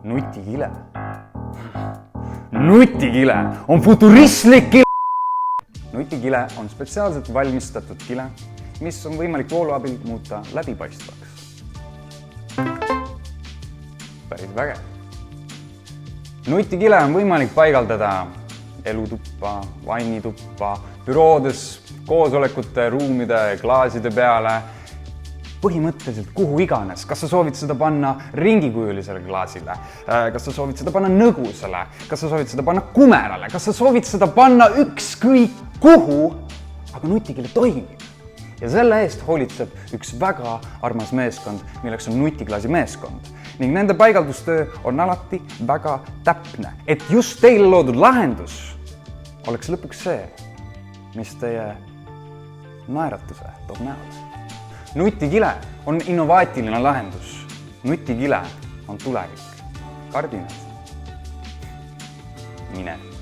Nutikile. Nutikile on futuristlik kile. Nutikile on spetsiaalselt valmistatud kile, mis on võimalik voolu abil muuta läbipaistvaks. Päris vägev. Nutikile on võimalik paigaldada elutuppa, vannituppa, büroodes, koosolekute, ruumide, klaaside peale, põhimõtteliselt kuhu iganes. Kas sa soovid seda panna ringikujulisele klaasile? Kas sa soovid seda panna nõgusele? Kas sa soovid seda panna kumerale? Kas sa soovid seda panna ükskõik kuhu? Aga Nutikile toimib. Ja selle eest hoolitseb üks väga armas meeskond, milleks on Nutiklaasi meeskond. Ning nende paigaldustöö on alati väga täpne, et just teile loodud lahendus oleks lõpuks see, mis teie naeratuse toob näole. Nutikile on innovaatiline lahendus. Nutikile on tulevik. Kardinad. Mine.